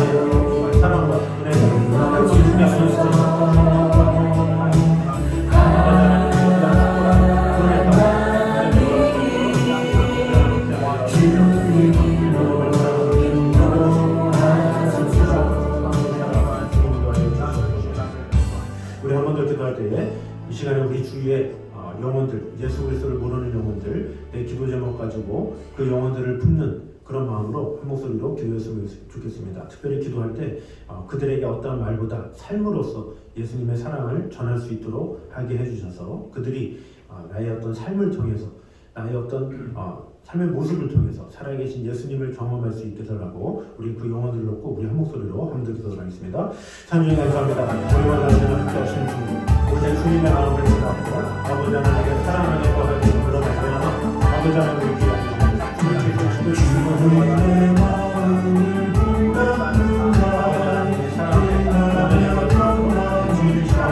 사랑과 은혜가 행복이 주게 하여 주시옵소서. 우리 한 번 더 기도할 때에 이 시간에 우리 주위의 영혼들, 예수 그리스도를 모르는 영혼들, 내 기도 제목 가지고 그 영혼들을 품는 그런 마음으로 한 목소리로 기도했으면 좋겠습니다. 특별히 기도할 때 그들에게 어떠한 말보다 삶으로서 예수님의 사랑을 전할 수 있도록 하게 해주셔서 그들이 나의 어떤 삶을 통해서 나의 어떤 삶의 모습을 통해서 살아계신 예수님을 경험할 수 있게 해달라고 우리 그 영혼들을 놓고 우리 한 목소리로 한 번 더 기도를 하겠습니다. 하나님 감사합니다. 우리와 나를 함께 하시는 주님, 오늘 주님의 마음을 생각하고 아버지 하나님의 사랑하게 하게 되므로 말미암아 아버지 하나님을 기도합니다. 주님께서 지켜주시고 우리의 마음을 아버지 사랑하게 하여 주님이 시원하게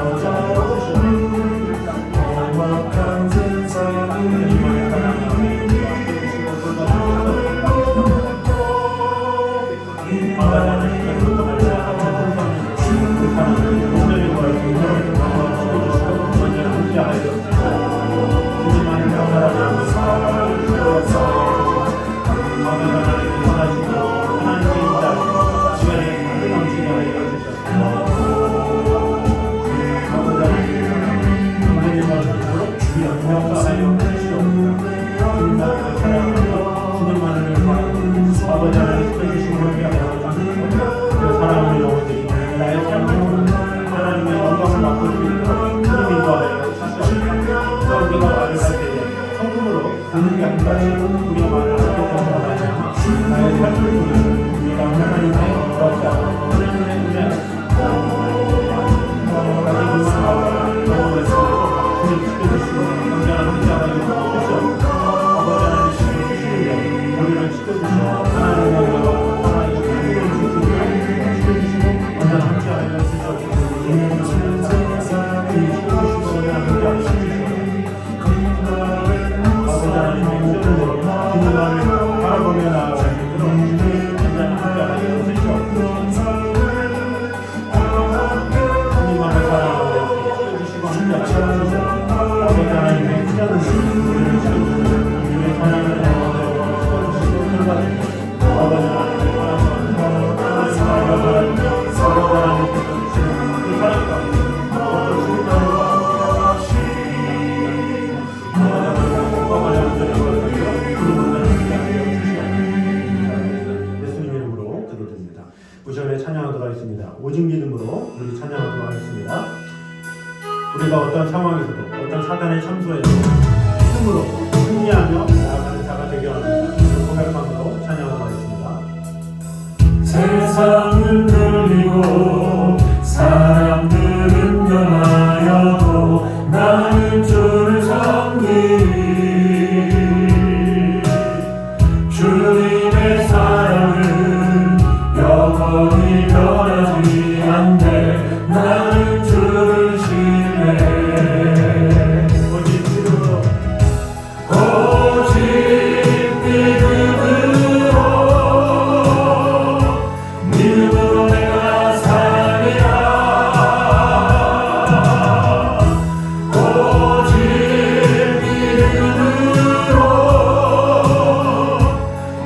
바라보며 나아갈 수 있도록 사단의 참소에도 믿음으로 승리하며 나아가는 자가 되게 합니다. 고백함으로 찬양하고 있습니다. 세상은 들리고 사람들은 변하여도 나는 주를 섬기리. 주님의 사랑은 영원히 변하지 않네. 나는 주를 신뢰해. 오직 믿음으로 오직 믿음으로 내가 살리라. 오직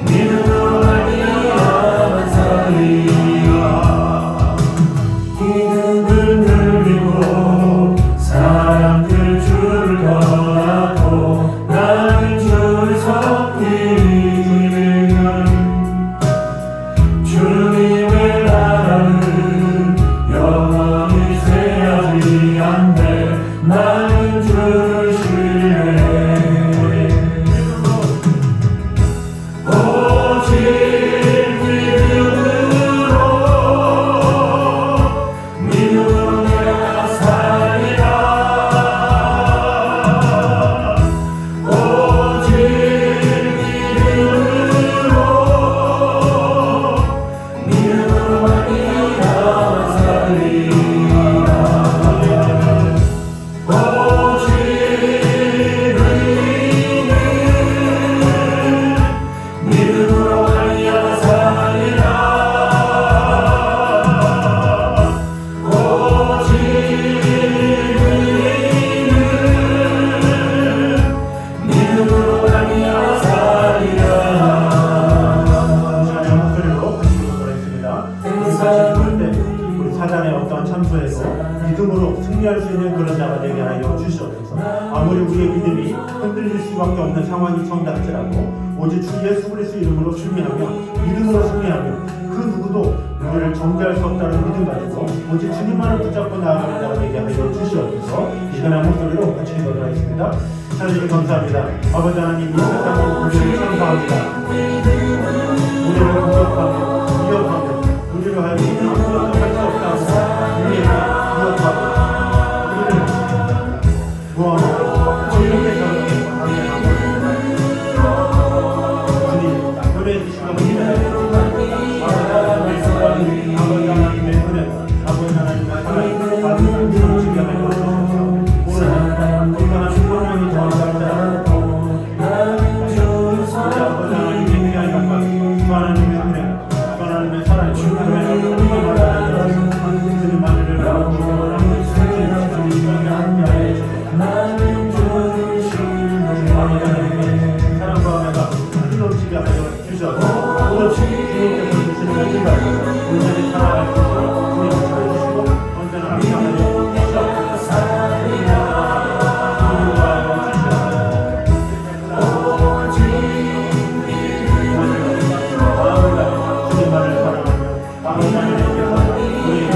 믿음으로 말미암아 살리라. 기둥을 들리고 사람들 주를 떠나도 나는 주를 섬기는 주님의 나라는 영원히 쇠하지 않네. 나는 주를 신뢰해. 오직 믿음으로 내가 살리라. 오직 믿음으로 말미암아 살리라. 오직 믿음으로 말미암아 살리라. 오직 믿음으로 말미암아 살리라. 찬양 목소리로 같이 부르겠습니다. 우리 사단의 어떠한 참소에서 믿음으로 승리할 수 있는 그런 자가 되게 하여 주시옵소서. 아무리 우리의 믿음이 흔들릴 수밖에 없는 상황이 처한할지라도 오직 주 예수 그리스도 이름으로 승리하며 믿음으로 승리하며 그 누구도 우리를 정죄할 수 없다는 믿음 가지고 오직 주님만을 붙잡고 나아가는 자가 되게 하여 주시옵소서. 이 시간의 목소리로 같이 기도하겠습니다. 하나님 감사합니다. 아버지 하나님, 이 세상에 우리를 천사합니다. 우리를 공격하며 위협하며 우리를 하여 아무것도 할 수 없다고 우리에게 위협하고 우리를 모함하고 주님께 저렇게 강해하고 주님 은혜해 주시고 아버지 하나님의 은혜, 아버지 하나님의 사랑이 가득한 지게 하여 주옵소서. 오늘 건강한 생명이 더하게 할지라도 우리 아버지 하나님의 귀한 영광, 주 하나님의 은혜, 주 하나님의 사랑이 주님만을 바라보고 사랑과 은혜가 흘러지게 하여 주셔서 오늘 주님께서 주시는 은혜가 온전히 살아갈 수 있도록 주님 찾아주시고 언제나 함께하여 주시옵소서. 주님만을 사랑하며 아버지 하나님께서 우리에게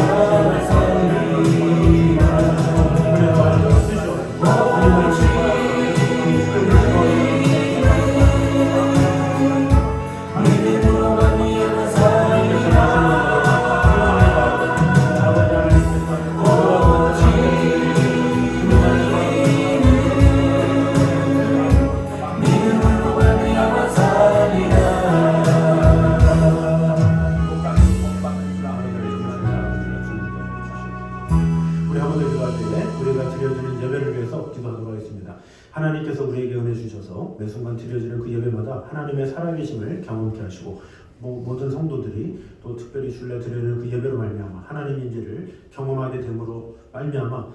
하나님께서 우리에게 은혜 주셔서 매 순간 드려지는 그 예배마다 하나님의 살아계심을 경험케 하시고 모든 성도들이 또 특별히 주일날 드리는 그 예배로 말미암아 하나님인지를 경험하게 됨으로 말미암아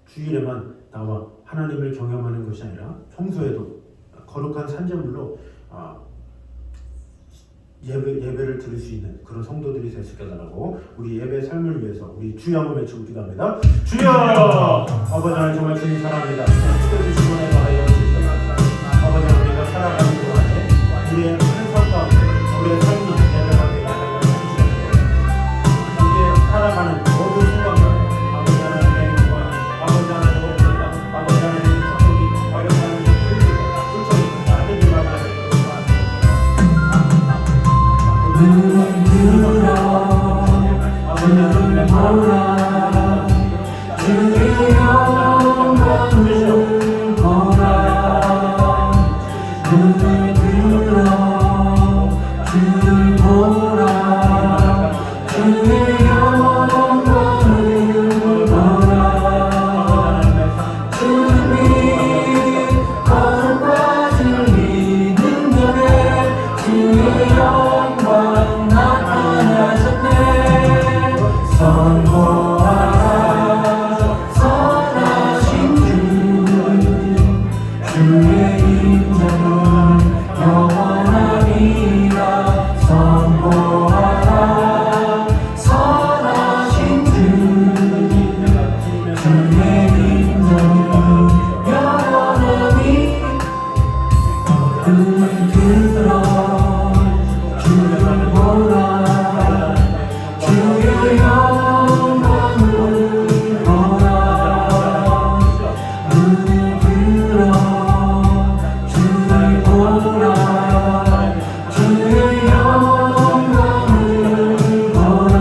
주일에만 나와 하나님을 경험하는 것이 아니라 평소에도 거룩한 산재물로 예배를 드릴 수 있는 그런 성도들이 될 수 있게 달라고 우리 예배 삶을 위해서 우리 주여 한번 외치고 기도합니다. 주여! 아버지 하나님 정말 주님 사랑합니다. 주시고 내가 주시옵소서. 아버지 하나님 우리가 살아가는 동안에 우리의 한성 가운데 우리의 삶이 예배가 되게 하여 주시옵소서. 우리의 살아가는 모든 순간마다 아버지 하나님의 영광, 아버지 하나님의 옵니다. 아버지 하나님의 주를 들어 주를 보라 주의 영광을 보라 주님이 거룩과 진리 능력에 주의 영광 나타나셨네 선포하라 선하신 주의 인자는 영원하리라 선포하라 선하신 주의 인자는 영원하리 눈을 들어 주를 보라 주의 영광을 보라 눈을 들어 주를 보라 주의 영광을 보라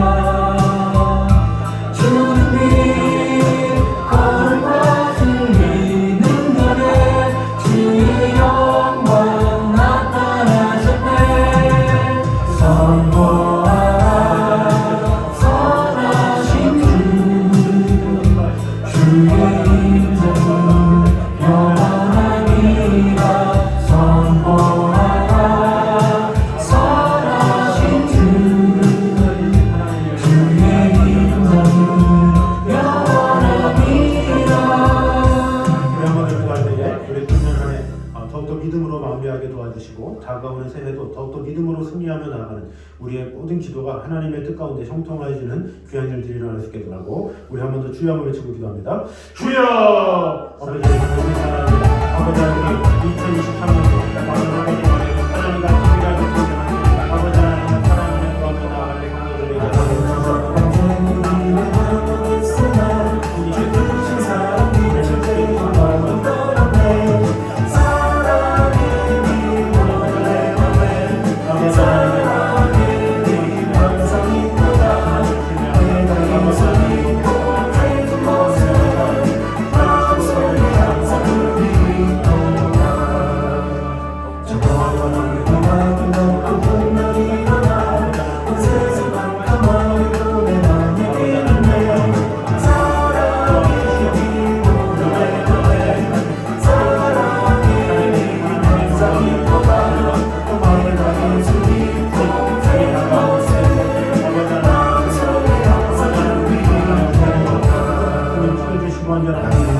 주님이 거룩과 진리 능력에 주의 영광 나타나셨네 선포하라 선하신 주의 인자는 영원하리라 선포하라 선하신 주의 인자는 영원하리라 우리 한번 기도할 때에 우리 금년 한 해 더욱더 믿음으로 마무리하게 도와주시고 다가오는 새해도 더욱더 믿음으로 승리하며 나아가는 우리의 모든 기도가 하나님의 뜻 가운데 형통하여지는 귀한 일들이 일어날 수 있게 하고 우리 한 번 더 주여 한번 외치고 기도합니다. 주여! 아버지 하나님 사랑합니다. 아버지 하나님 2023년도 하나님과 함께하고 있습니다. 아버지 하나님 사랑하는 구하며 나아가는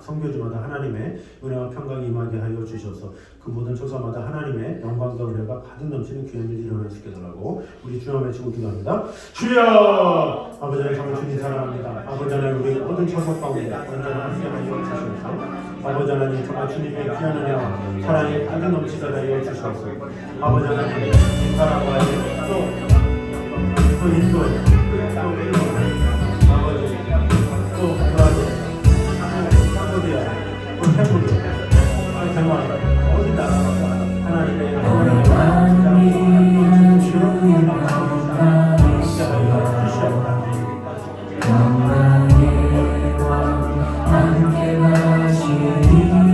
성교주마다 하나님의 은혜와 평강이 임하게 하여 주셔서 그 모든 조사마다 하나님의 영광과 은혜가 가득 넘치는 귀한 일이 일어날 수 있게 달라고 우리 주여 외치고 기도합니다. 주여! 아버지 하나님 정말 주님 사랑합니다. 아버지 하나님 우리 모든 처소 가운데 언제나 함께 하여 주셔서 아버지 하나님 정말 주님의 귀한 은혜와 사랑이 가득 넘치게 하여 주셔서 아버지 하나님 사랑과 또 인도에 아버지 또 브라질 어디 나라 하나님의 영광의 왕 함께 가시리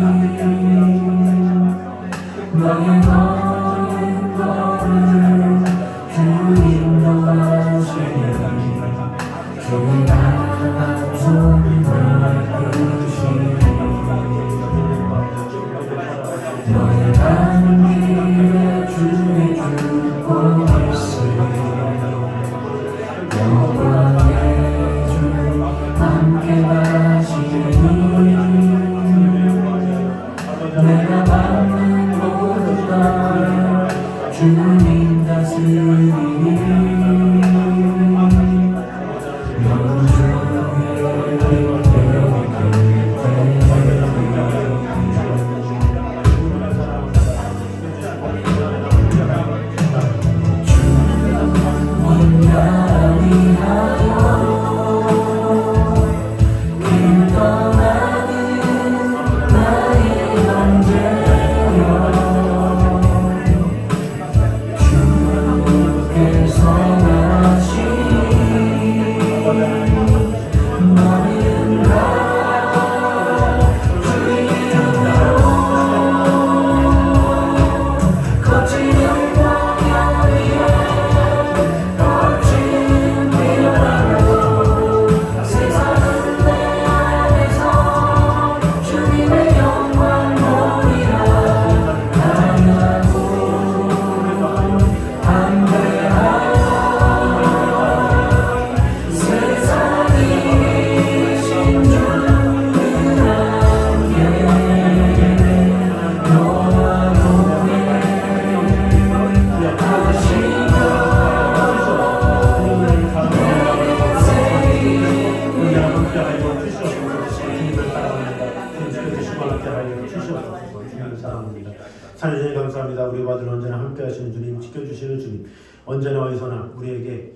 주시옵소서. 주님을 사랑합니다. 살아주니 감사합니다. 우리 아들 언제나 함께하시는 주님, 지켜주시는 주님, 언제나 어디서나 우리에게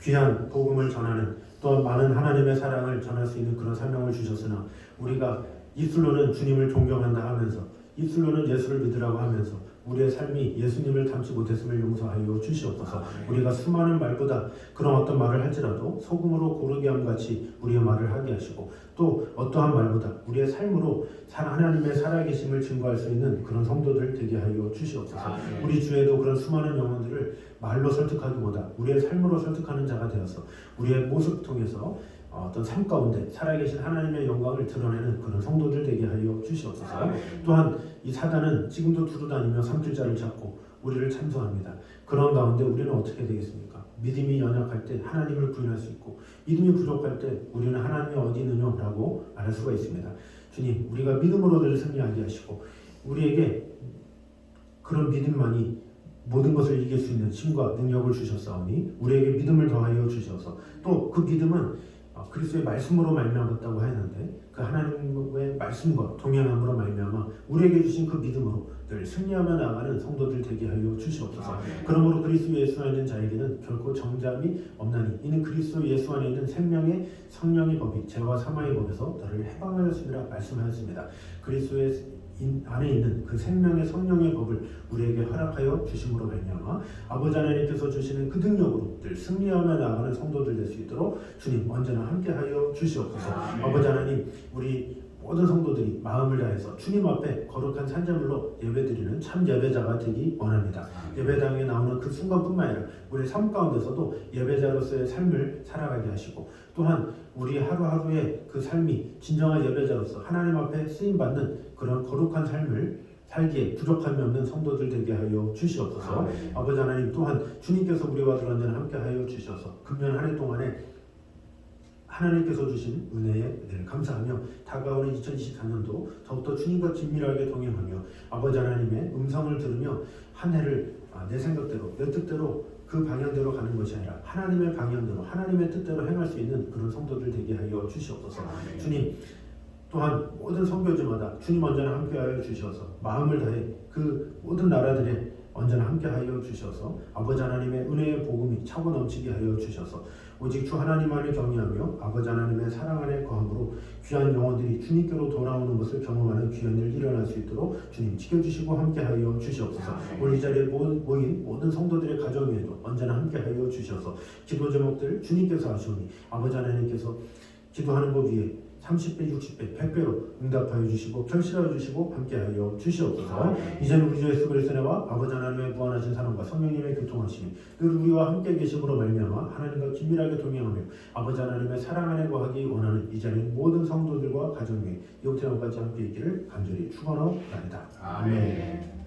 귀한 복음을 전하는, 또 많은 하나님의 사랑을 전할 수 있는 그런 사명을 주셨으나 우리가 입술로는 주님을 존경한다 하면서, 입술로는 예수를 믿으라고 하면서 우리의 삶이 예수님을 닮지 못했음을 용서하여 주시옵소서. 우리가 수많은 말보다 그런 어떤 말을 할지라도 소금으로 고르게 함같이 우리의 말을 하게 하시고, 또 어떠한 말보다 우리의 삶으로 하나님의 살아계심을 증거할 수 있는 그런 성도들 되게 하여 주시옵소서. 우리 주에도 그런 수많은 영혼들을 말로 설득하기보다 우리의 삶으로 설득하는 자가 되어서 우리의 모습 통해서 어떤 삶 가운데 살아계신 하나님의 영광을 드러내는 그런 성도들 되게 하여 주시옵소서. 또한 이 사단은 지금도 두루다니며 삼킬자를 잡고 우리를 참소합니다. 그런 가운데 우리는 어떻게 되겠습니까? 믿음이 연약할 때 하나님을 부인할 수 있고, 믿음이 부족할 때 우리는 하나님이 어디 있느냐라고 말할 수가 있습니다. 주님, 우리가 믿음으로 늘 승리하게 하시고 우리에게 그런 믿음만이 모든 것을 이길 수 있는 힘과 능력을 주셨사오니 우리에게 믿음을 더하여 주셔서, 또 그 믿음은 그리스도의 말씀으로 말미암았다고 하였는데 그 하나님의 말씀과 동행함으로 말미암아 우리에게 주신 그 믿음으로 늘 승리하며 나아가는 성도들 되게 하여 주시옵소서. 그러므로 그리스도 예수 안에 있는 자에게는 결코 정잠이 없나니 이는 그리스도 예수 안에 있는 생명의 성령의 법이 죄와 사망의 법에서 너를 해방하였음이라 말씀하였습니다. 그리스도의 안에 있는 그 생명의 성령의 법을 우리에게 허락하여 주심으로 말미암아 아버지 하나님께서 주시는 그 능력으로 늘 승리하며 나아가는 성도들 될 수 있도록 주님 언제나 함께하여 주시옵소서. 아버지 하나님, 우리 모든 성도들이 마음을 다해서 주님 앞에 거룩한 산재물로 예배드리는 참 예배자가 되기 원합니다. 예배당에 나오는 그 순간뿐만 아니라 우리 삶 가운데서도 예배자로서의 삶을 살아가게 하시고, 또한 우리 하루하루의 그 삶이 진정한 예배자로서 하나님 앞에 쓰임받는 그런 거룩한 삶을 살기에 부족함이 없는 성도들 되게 하여 주시옵소서. 아버지 하나님, 또한 주님께서 우리와 늘 언제나 함께 하여 주셔서 금년 한 해 동안에 하나님께서 주신 은혜에 늘 감사하며 다가오는 2024년도 더욱더 주님과 긴밀하게 동행하며 아버지 하나님의 음성을 들으며 한 해를 내 생각대로 내 뜻대로 그 방향대로 가는 것이 아니라 하나님의 방향대로 하나님의 뜻대로 행할 수 있는 그런 성도들 되게 하여 주시옵소서. 주님, 또한 모든 선교지마다 주님 언제나 함께하여 주셔서 마음을 다해 그 모든 나라들에 언제나 함께하여 주셔서 아버지 하나님의 은혜의 복음이 차고 넘치게 하여 주셔서 오직 주 하나님만을 경외하며 아버지 하나님의 사랑 안에 거함으로 귀한 영혼들이 주님께로 돌아오는 것을 경험하는 귀한 일 일어날 수 있도록 주님 지켜주시고 함께하여 주시옵소서. 오늘 이 자리에 모인 모든 성도들의 가정 위에도 언제나 함께하여 주셔서 기도 제목들 주님께서 하시오니 아버지 하나님께서 기도하는 것 위에 30배, 60배, 100배로 응답하여 주시고 결실하여 주시고 함께하여 주시옵소서. 이제는 우리 주 예수 그리스도의 은혜와 아버지 하나님의 무한하신 사랑과 성령님의 교통하심이 늘 우리와 함께 계심으로 말미암아 하나님과 긴밀하게 동행하며 아버지 하나님의 사랑 안에 거하기 원하는 이 자리인 모든 성도들과 가정 위에 영태형까지 함께 있기를 간절히 축원하옵나이다. 아멘.